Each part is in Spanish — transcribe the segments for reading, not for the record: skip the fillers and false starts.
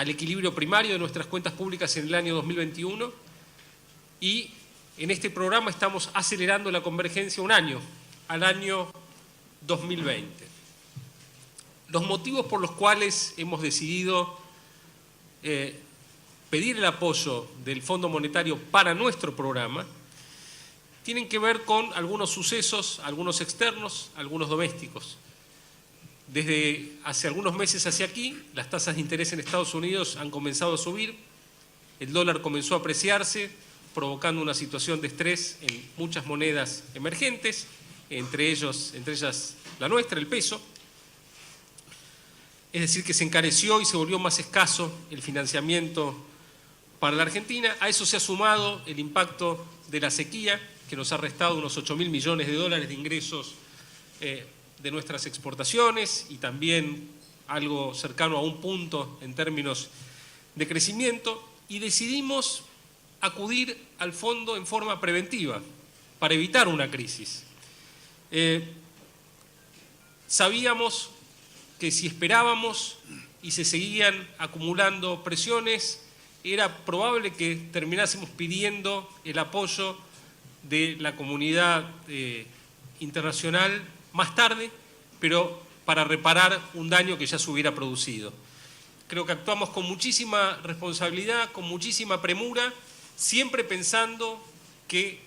al equilibrio primario de nuestras cuentas públicas en el año 2021 y en este programa estamos acelerando la convergencia un año, al año 2020. Los motivos por los cuales hemos decidido pedir el apoyo del Fondo Monetario para nuestro programa tienen que ver con algunos sucesos, algunos externos, algunos domésticos. Desde hace algunos meses hacia aquí, las tasas de interés en Estados Unidos han comenzado a subir, el dólar comenzó a apreciarse, provocando una situación de estrés en muchas monedas emergentes, entre ellas la nuestra, el peso. Es decir, que se encareció y se volvió más escaso el financiamiento para la Argentina. A eso se ha sumado el impacto de la sequía, que nos ha restado unos 8.000 millones de dólares de ingresos de nuestras exportaciones y también algo cercano a un punto en términos de crecimiento, y decidimos acudir al fondo en forma preventiva para evitar una crisis. Sabíamos que si esperábamos y se seguían acumulando presiones, era probable que terminásemos pidiendo el apoyo de la comunidad internacional más tarde, pero para reparar un daño que ya se hubiera producido. Creo que actuamos con muchísima responsabilidad, con muchísima premura, siempre pensando que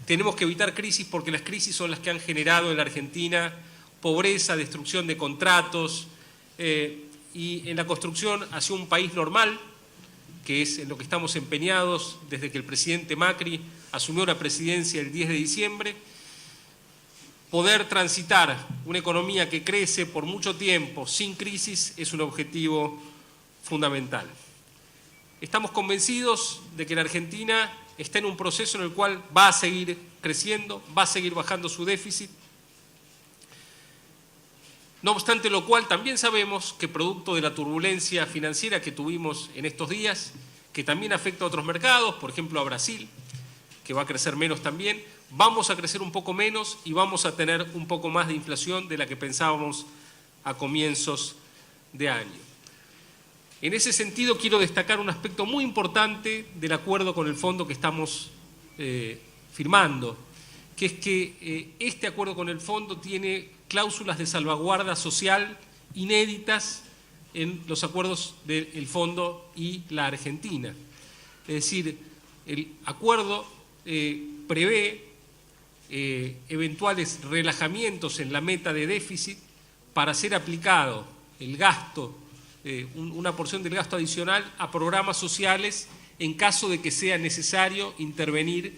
tenemos que evitar crisis porque las crisis son las que han generado en la Argentina pobreza, destrucción de contratos y en la construcción hacia un país normal, que es en lo que estamos empeñados desde que el presidente Macri asumió la presidencia el 10 de diciembre, poder transitar una economía que crece por mucho tiempo sin crisis es un objetivo fundamental. Estamos convencidos de que la Argentina está en un proceso en el cual va a seguir creciendo, va a seguir bajando su déficit. No obstante lo cual, también sabemos que producto de la turbulencia financiera que tuvimos en estos días, que también afecta a otros mercados, por ejemplo a Brasil, que va a crecer menos también, vamos a crecer un poco menos y vamos a tener un poco más de inflación de la que pensábamos a comienzos de año. En ese sentido quiero destacar un aspecto muy importante del acuerdo con el fondo que estamos firmando, que es que este acuerdo con el fondo tiene cláusulas de salvaguarda social inéditas en los acuerdos del fondo y la Argentina. Es decir, el acuerdo prevé eventuales relajamientos en la meta de déficit para ser aplicado el gasto, una porción del gasto adicional a programas sociales en caso de que sea necesario intervenir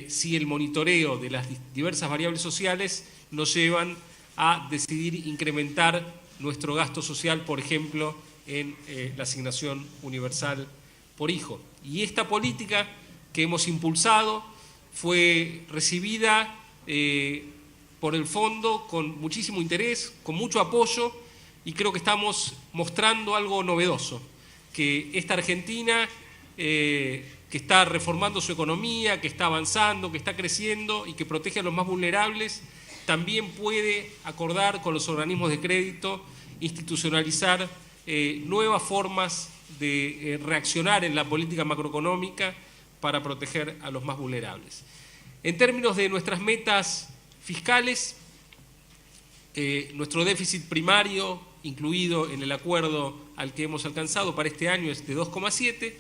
si el monitoreo de las diversas variables sociales nos llevan a decidir incrementar nuestro gasto social, por ejemplo, en la asignación universal por hijo. Y esta política que hemos impulsado fue recibida por el fondo con muchísimo interés, con mucho apoyo, y creo que estamos mostrando algo novedoso, que esta Argentina que está reformando su economía, que está avanzando, que está creciendo y que protege a los más vulnerables, también puede acordar con los organismos de crédito, institucionalizar nuevas formas de reaccionar en la política macroeconómica para proteger a los más vulnerables. En términos de nuestras metas fiscales, nuestro déficit primario, incluido en el acuerdo al que hemos alcanzado para este año, es de 2,7.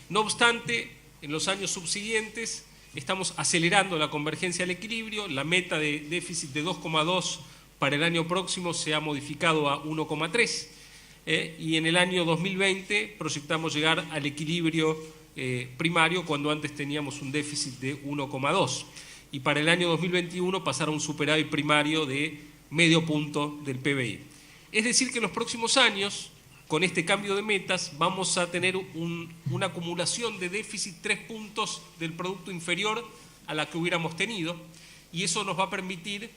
No obstante, en los años subsiguientes estamos acelerando la convergencia al equilibrio. La meta de déficit de 2,2 para el año próximo se ha modificado a 1,3 y en el año 2020 proyectamos llegar al equilibrio primario cuando antes teníamos un déficit de 1,2 y para el año 2021 pasar a un superávit primario de medio punto del PBI. Es decir que en los próximos años, con este cambio de metas, vamos a tener una acumulación de déficit 3 puntos del producto inferior a la que hubiéramos tenido, y eso nos va a permitir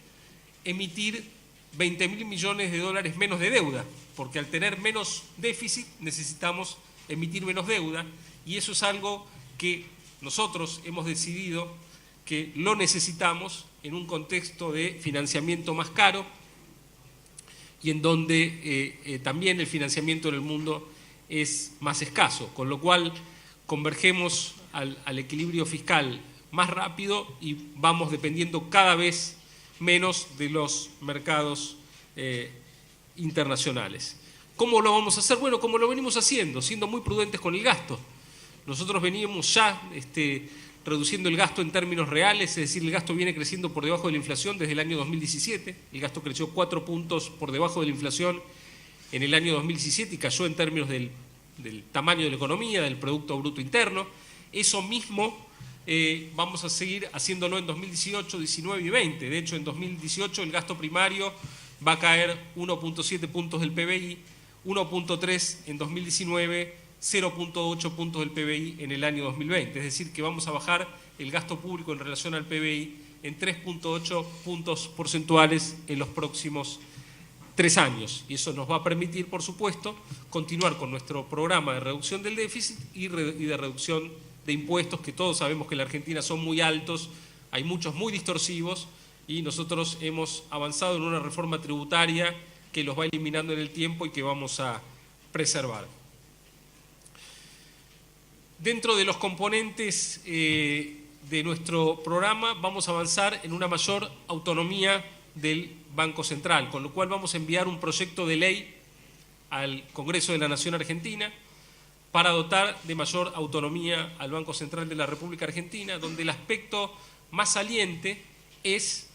emitir 20.000 millones de dólares menos de deuda, porque al tener menos déficit necesitamos emitir menos deuda, y eso es algo que nosotros hemos decidido que lo necesitamos en un contexto de financiamiento más caro y en donde también el financiamiento en el mundo es más escaso, con lo cual convergemos al equilibrio fiscal más rápido y vamos dependiendo cada vez menos de los mercados internacionales. ¿Cómo lo vamos a hacer? Bueno, como lo venimos haciendo, siendo muy prudentes con el gasto. Nosotros veníamos ya reduciendo el gasto en términos reales, es decir, el gasto viene creciendo por debajo de la inflación desde el año 2017. El gasto creció 4 puntos por debajo de la inflación en el año 2017 y cayó en términos del tamaño de la economía, del Producto Bruto Interno. Eso mismo vamos a seguir haciéndolo en 2018, 19 y 20. De hecho, en 2018 el gasto primario va a caer 1.7 puntos del PBI, 1.3 en 2019, 0.8 puntos del PBI en el año 2020. Es decir, que vamos a bajar el gasto público en relación al PBI en 3.8 puntos porcentuales en los próximos 3 años. Y eso nos va a permitir, por supuesto, continuar con nuestro programa de reducción del déficit y de reducción de impuestos, que todos sabemos que en la Argentina son muy altos, hay muchos muy distorsivos, y nosotros hemos avanzado en una reforma tributaria que los va eliminando en el tiempo y que vamos a preservar. Dentro de los componentes de nuestro programa vamos a avanzar en una mayor autonomía del Banco Central, con lo cual vamos a enviar un proyecto de ley al Congreso de la Nación Argentina para dotar de mayor autonomía al Banco Central de la República Argentina, donde el aspecto más saliente es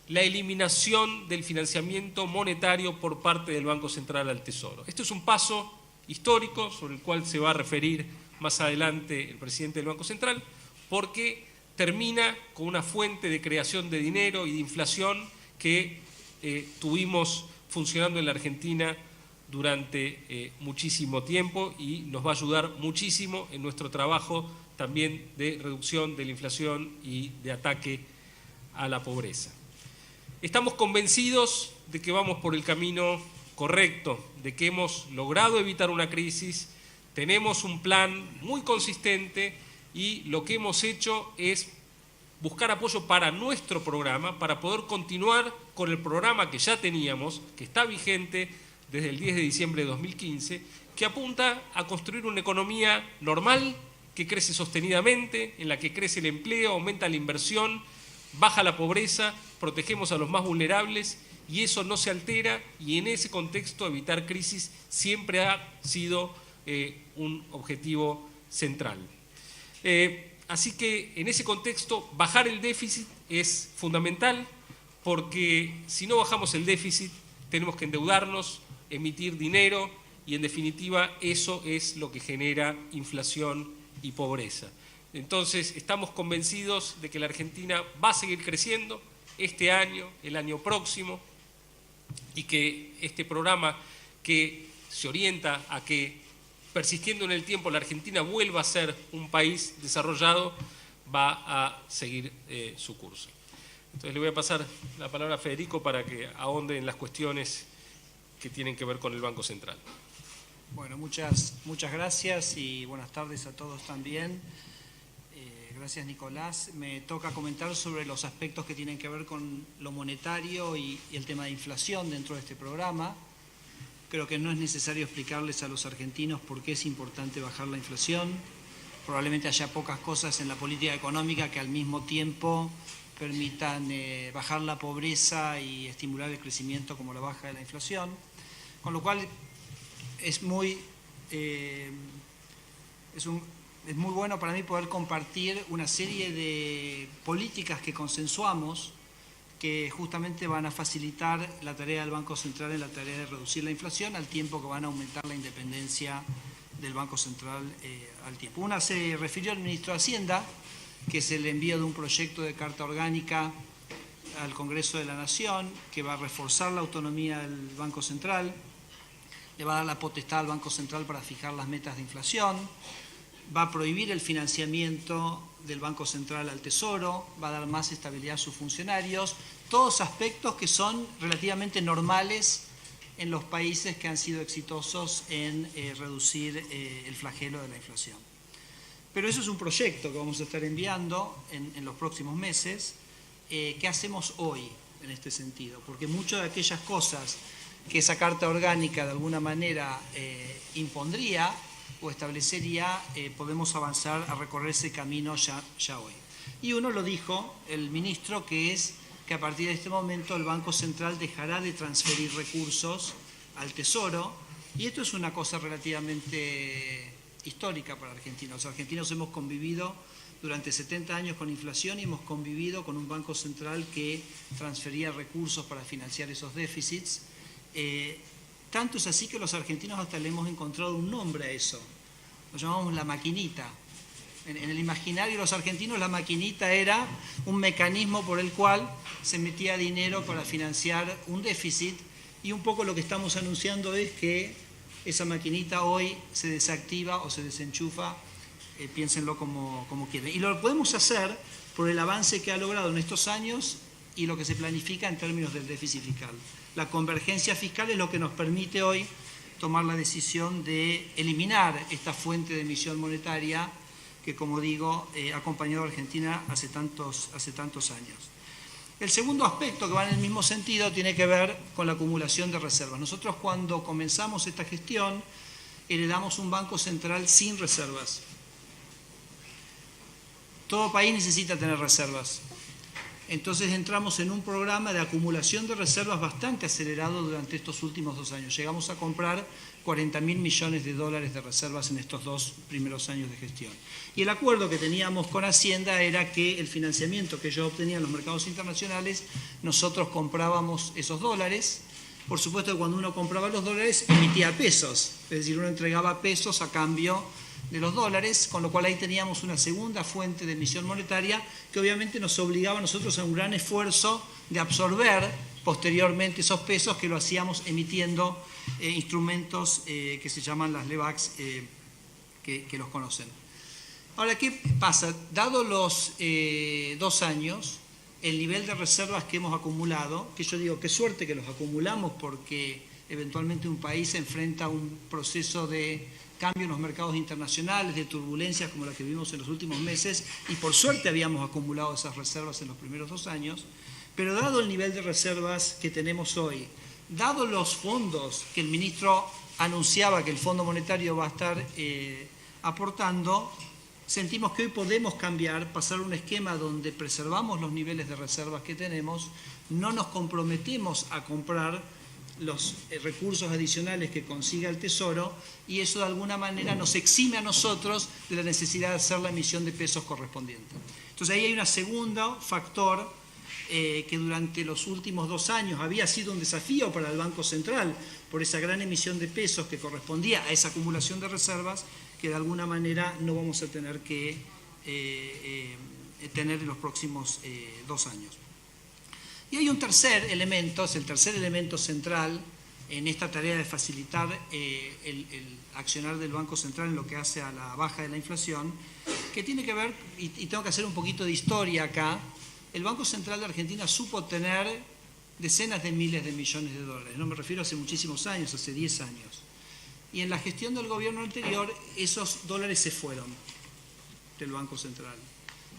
la eliminación del financiamiento monetario por parte del Banco Central al Tesoro. Esto es un paso histórico sobre el cual se va a referir más adelante el presidente del Banco Central, porque termina con una fuente de creación de dinero y de inflación que tuvimos funcionando en la Argentina durante muchísimo tiempo y nos va a ayudar muchísimo en nuestro trabajo también de reducción de la inflación y de ataque a la pobreza. Estamos convencidos de que vamos por el camino correcto, de que hemos logrado evitar una crisis, tenemos un plan muy consistente y lo que hemos hecho es buscar apoyo para nuestro programa, para poder continuar con el programa que ya teníamos, que está vigente desde el 10 de diciembre de 2015, que apunta a construir una economía normal, que crece sostenidamente, en la que crece el empleo, aumenta la inversión, baja la pobreza, protegemos a los más vulnerables y eso no se altera, y en ese contexto evitar crisis siempre ha sido un objetivo central. Así que en ese contexto bajar el déficit es fundamental, porque si no bajamos el déficit tenemos que endeudarnos, emitir dinero y en definitiva eso es lo que genera inflación y pobreza. Entonces estamos convencidos de que la Argentina va a seguir creciendo este año, el año próximo, y que este programa que se orienta a que persistiendo en el tiempo la Argentina vuelva a ser un país desarrollado va a seguir su curso. Entonces le voy a pasar la palabra a Federico para que ahonde en las cuestiones que tienen que ver con el Banco Central. Bueno, muchas gracias y buenas tardes a todos también. Gracias, Nicolás. Me toca comentar sobre los aspectos que tienen que ver con lo monetario y el tema de inflación dentro de este programa. Creo que no es necesario explicarles a los argentinos por qué es importante bajar la inflación. Probablemente haya pocas cosas en la política económica que al mismo tiempo permitan bajar la pobreza y estimular el crecimiento como la baja de la inflación. Con lo cual es muy bueno para mí poder compartir una serie de políticas que consensuamos que justamente van a facilitar la tarea del Banco Central en la tarea de reducir la inflación al tiempo que van a aumentar la independencia del Banco Central al tiempo. Una se refirió al ministro de Hacienda, que es el envío de un proyecto de carta orgánica al Congreso de la Nación, que va a reforzar la autonomía del Banco Central, le va a dar la potestad al Banco Central para fijar las metas de inflación, va a prohibir el financiamiento del Banco Central al Tesoro, va a dar más estabilidad a sus funcionarios, todos aspectos que son relativamente normales en los países que han sido exitosos en reducir el flagelo de la inflación. Pero eso es un proyecto que vamos a estar enviando en los próximos meses. ¿Qué hacemos hoy en este sentido? Porque muchas de aquellas cosas que esa carta orgánica de alguna manera impondría, o establecería, podemos avanzar a recorrer ese camino ya hoy. Y uno lo dijo el ministro, que es que a partir de este momento el Banco Central dejará de transferir recursos al Tesoro, y esto es una cosa relativamente histórica para Argentina. Los argentinos hemos convivido durante 70 años con inflación y hemos convivido con un Banco Central que transfería recursos para financiar esos déficits. Tanto es así que los argentinos hasta le hemos encontrado un nombre a eso. Lo llamamos la maquinita. En el imaginario de los argentinos la maquinita era un mecanismo por el cual se metía dinero para financiar un déficit, y un poco lo que estamos anunciando es que esa maquinita hoy se desactiva o se desenchufa, piénsenlo como quieren. Y lo podemos hacer por el avance que ha logrado en estos años y lo que se planifica en términos del déficit fiscal. La convergencia fiscal es lo que nos permite hoy tomar la decisión de eliminar esta fuente de emisión monetaria que, como digo, ha acompañado a Argentina hace tantos años. El segundo aspecto, que va en el mismo sentido, tiene que ver con la acumulación de reservas. Nosotros, cuando comenzamos esta gestión, heredamos un Banco Central sin reservas. Todo país necesita tener reservas. Entonces entramos en un programa de acumulación de reservas bastante acelerado durante estos últimos 2 años. Llegamos a comprar 40.000 millones de dólares de reservas en estos 2 primeros años de gestión. Y el acuerdo que teníamos con Hacienda era que el financiamiento que ellos obtenían en los mercados internacionales, nosotros comprábamos esos dólares. Por supuesto que cuando uno compraba los dólares emitía pesos, es decir, uno entregaba pesos a cambio de los dólares, con lo cual ahí teníamos una segunda fuente de emisión monetaria que obviamente nos obligaba a nosotros a un gran esfuerzo de absorber posteriormente esos pesos, que lo hacíamos emitiendo instrumentos que se llaman las LEVAX, que los conocen. Ahora, ¿qué pasa? Dado los 2 años, el nivel de reservas que hemos acumulado, que yo digo, qué suerte que los acumulamos, porque eventualmente un país se enfrenta a un proceso de cambio en los mercados internacionales, de turbulencias como la que vivimos en los últimos meses, y por suerte habíamos acumulado esas reservas en los primeros 2 años, pero dado el nivel de reservas que tenemos hoy, dado los fondos que el ministro anunciaba que el Fondo Monetario va a estar aportando, sentimos que hoy podemos cambiar, pasar a un esquema donde preservamos los niveles de reservas que tenemos, no nos comprometemos a comprar los recursos adicionales que consiga el Tesoro, y eso de alguna manera nos exime a nosotros de la necesidad de hacer la emisión de pesos correspondiente. Entonces ahí hay un segundo factor que durante los últimos 2 años había sido un desafío para el Banco Central por esa gran emisión de pesos que correspondía a esa acumulación de reservas, que de alguna manera no vamos a tener que tener en los próximos 2 años. Y hay un tercer elemento, es el tercer elemento central en esta tarea de facilitar el accionar del Banco Central en lo que hace a la baja de la inflación, que tiene que ver, y tengo que hacer un poquito de historia acá. El Banco Central de Argentina supo tener decenas de miles de millones de dólares, no me refiero a hace muchísimos años, hace 10 años. Y en la gestión del gobierno anterior, esos dólares se fueron del Banco Central.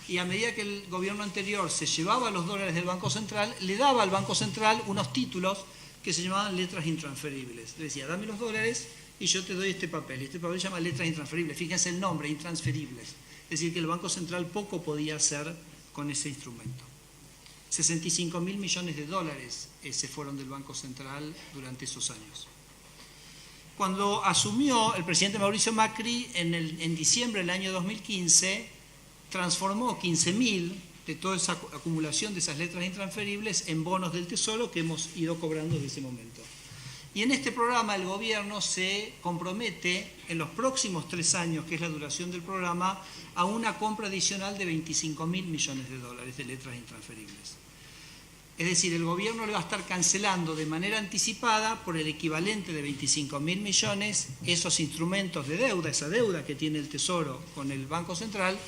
Y a medida que el gobierno anterior se llevaba los dólares del Banco Central, le daba al Banco Central unos títulos que se llamaban letras intransferibles. Le decía, dame los dólares y yo te doy este papel. Y este papel se llama letras intransferibles. Fíjense el nombre, intransferibles. Es decir, que el Banco Central poco podía hacer con ese instrumento. 65.000 millones de dólares se fueron del Banco Central durante esos años. Cuando asumió el presidente Mauricio Macri en diciembre del año 2015, transformó 15.000 de toda esa acumulación de esas letras intransferibles en bonos del Tesoro que hemos ido cobrando desde ese momento. Y en este programa el gobierno se compromete en los próximos 3 años, que es la duración del programa, a una compra adicional de 25.000 millones de dólares de letras intransferibles. Es decir, el gobierno le va a estar cancelando de manera anticipada por el equivalente de 25.000 millones esos instrumentos de deuda, esa deuda que tiene el Tesoro con el Banco Central.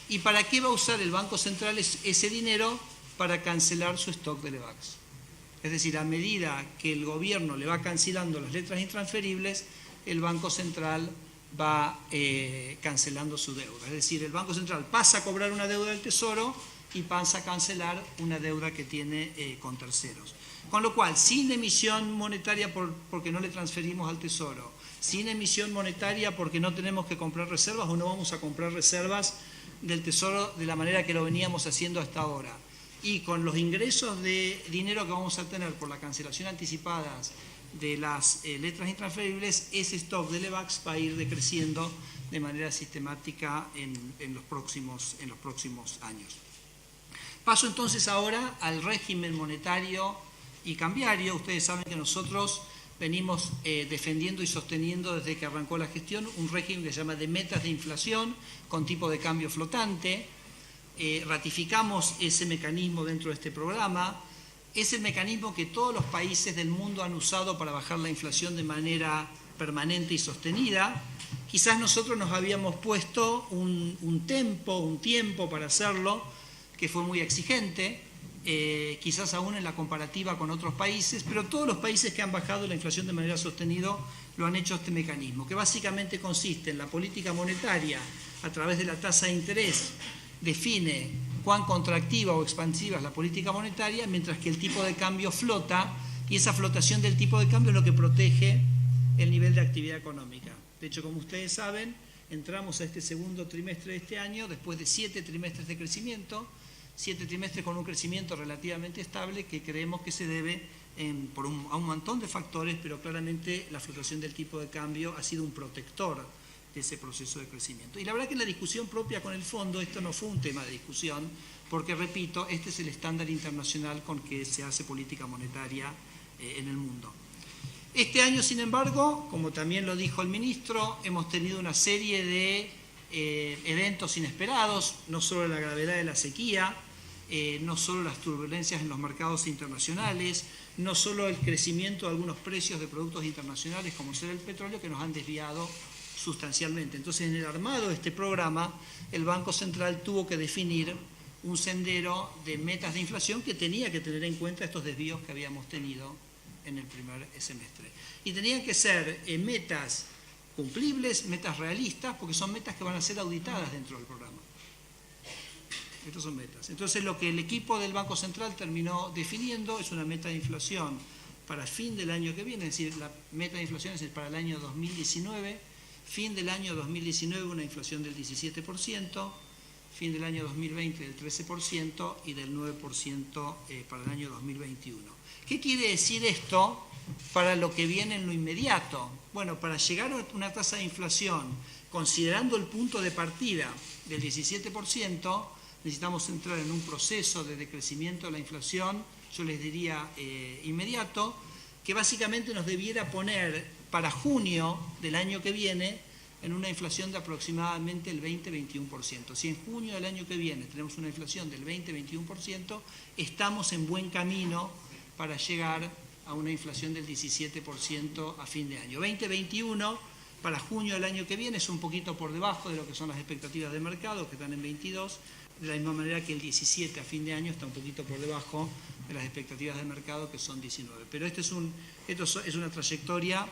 ¿Y para qué va a usar el Banco Central ese dinero? Para cancelar su stock de LEVAX. Es decir, a medida que el gobierno le va cancelando las letras intransferibles, el Banco Central va cancelando su deuda. Es decir, el Banco Central pasa a cobrar una deuda del Tesoro y pasa a cancelar una deuda que tiene con terceros. Con lo cual, sin emisión monetaria porque no le transferimos al Tesoro, sin emisión monetaria porque no tenemos que comprar reservas o no vamos a comprar reservas del Tesoro de la manera que lo veníamos haciendo hasta ahora. Y con los ingresos de dinero que vamos a tener por la cancelación anticipada de las letras intransferibles, ese stock de LEVAX va a ir decreciendo de manera sistemática en los próximos años. Paso entonces ahora al régimen monetario y cambiario. Ustedes saben que nosotros venimos defendiendo y sosteniendo desde que arrancó la gestión un régimen que se llama de metas de inflación con tipo de cambio flotante. Ratificamos ese mecanismo dentro de este programa. Es el mecanismo que todos los países del mundo han usado para bajar la inflación de manera permanente y sostenida. Quizás nosotros nos habíamos puesto un tiempo para hacerlo, que fue muy exigente, quizás aún en la comparativa con otros países, pero todos los países que han bajado la inflación de manera sostenida lo han hecho este mecanismo, que básicamente consiste en la política monetaria a través de la tasa de interés, define cuán contractiva o expansiva es la política monetaria, mientras que el tipo de cambio flota, y esa flotación del tipo de cambio es lo que protege el nivel de actividad económica. De hecho, como ustedes saben, entramos a este segundo trimestre de este año después de 7 trimestres de crecimiento, 7 trimestres con un crecimiento relativamente estable que creemos que se debe a un montón de factores, pero claramente la fluctuación del tipo de cambio ha sido un protector de ese proceso de crecimiento. Y la verdad que en la discusión propia con el fondo esto no fue un tema de discusión, porque repito, este es el estándar internacional con que se hace política monetaria en el mundo. Este año, sin embargo, como también lo dijo el ministro, hemos tenido una serie de eventos inesperados, no solo la gravedad de la sequía, no solo las turbulencias en los mercados internacionales, no solo el crecimiento de algunos precios de productos internacionales como ser el petróleo, que nos han desviado sustancialmente. Entonces, en el armado de este programa, el Banco Central tuvo que definir un sendero de metas de inflación que tenía que tener en cuenta estos desvíos que habíamos tenido en el primer semestre. Y tenían que ser metas cumplibles, metas realistas, porque son metas que van a ser auditadas dentro del programa. Estas son metas. Entonces, lo que el equipo del Banco Central terminó definiendo es una meta de inflación para fin del año que viene, es decir, la meta de inflación es para el año 2019, fin del año 2019 una inflación del 17%, fin del año 2020 del 13% y del 9% para el año 2021. ¿Qué quiere decir esto para lo que viene en lo inmediato? Bueno, para llegar a una tasa de inflación, considerando el punto de partida del 17%, necesitamos entrar en un proceso de decrecimiento de la inflación, yo les diría inmediato, que básicamente nos debiera poner para junio del año que viene en una inflación de aproximadamente el 20-21%. Si en junio del año que viene tenemos una inflación del 20-21%, estamos en buen camino para llegar a una inflación del 17% a fin de año. 20-21 para junio del año que viene es un poquito por debajo de lo que son las expectativas de mercado, que están en 22, de la misma manera que el 17 a fin de año está un poquito por debajo de las expectativas de mercado, que son 19. Pero esto es una trayectoria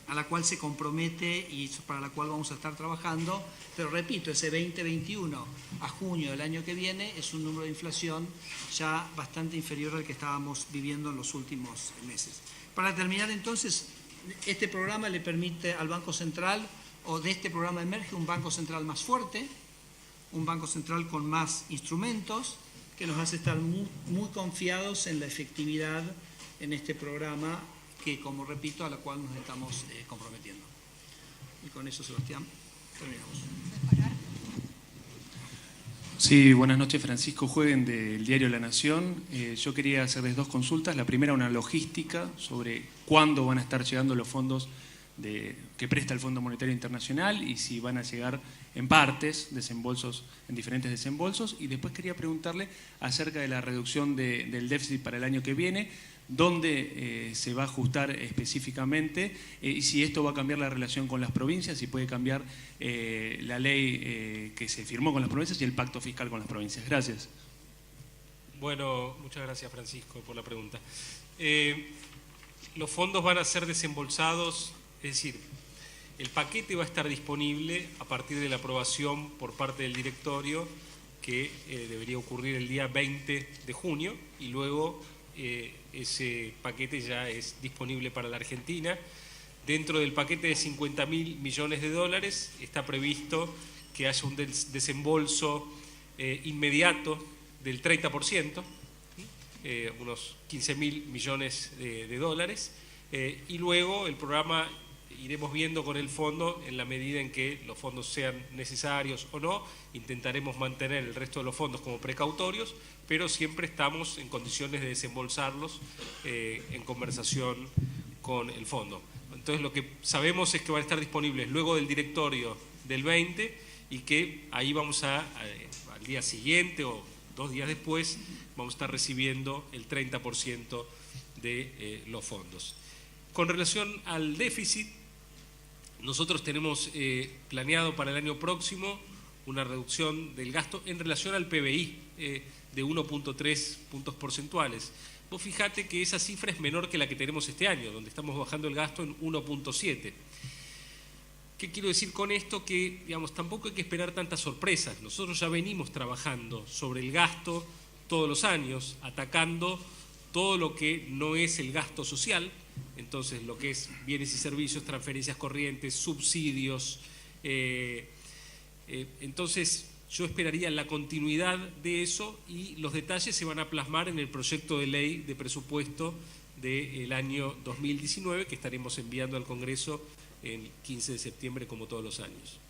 a la cual se compromete y para la cual vamos a estar trabajando, pero repito, ese 2021 a junio del año que viene es un número de inflación ya bastante inferior al que estábamos viviendo en los últimos meses. Para terminar entonces, este programa le permite al Banco Central, o de este programa emerge un Banco Central más fuerte, un Banco Central con más instrumentos, que nos hace estar muy confiados en la efectividad en este programa, que, como repito, a la cual nos estamos comprometiendo. Y con eso, Sebastián, terminamos. Sí, buenas noches, Francisco Jueguen del diario La Nación. Yo quería hacerles 2 consultas. La primera, una logística sobre cuándo van a estar llegando los fondos que presta el Fondo Monetario Internacional y si van a llegar en partes, desembolsos, en diferentes desembolsos. Y después quería preguntarle acerca de la reducción del déficit para el año que viene, dónde se va a ajustar específicamente y si esto va a cambiar la relación con las provincias, si puede cambiar la ley que se firmó con las provincias y el pacto fiscal con las provincias. Gracias. Bueno, muchas gracias, Francisco, por la pregunta. Los fondos van a ser desembolsados, es decir, el paquete va a estar disponible a partir de la aprobación por parte del directorio, que debería ocurrir el día 20 de junio, y luego ese paquete ya es disponible para la Argentina. Dentro del paquete de 50.000 millones de dólares está previsto que haya un desembolso inmediato del 30%, unos 15.000 millones de dólares, y luego el programa iremos viendo con el fondo en la medida en que los fondos sean necesarios o no. Intentaremos mantener el resto de los fondos como precautorios, pero siempre estamos en condiciones de desembolsarlos en conversación con el fondo. Entonces lo que sabemos es que van a estar disponibles luego del directorio del 20 y que ahí vamos al día siguiente o 2 días después vamos a estar recibiendo el 30% de los fondos. Con relación al déficit, nosotros tenemos planeado para el año próximo una reducción del gasto en relación al PBI de 1.3 puntos porcentuales. Vos fijate que esa cifra es menor que la que tenemos este año, donde estamos bajando el gasto en 1.7. ¿Qué quiero decir con esto? Que, digamos, tampoco hay que esperar tantas sorpresas. Nosotros ya venimos trabajando sobre el gasto todos los años, atacando todo lo que no es el gasto social, entonces lo que es bienes y servicios, transferencias corrientes, subsidios. Entonces yo esperaría la continuidad de eso y los detalles se van a plasmar en el proyecto de ley de presupuesto del año 2019 que estaremos enviando al Congreso el 15 de septiembre como todos los años.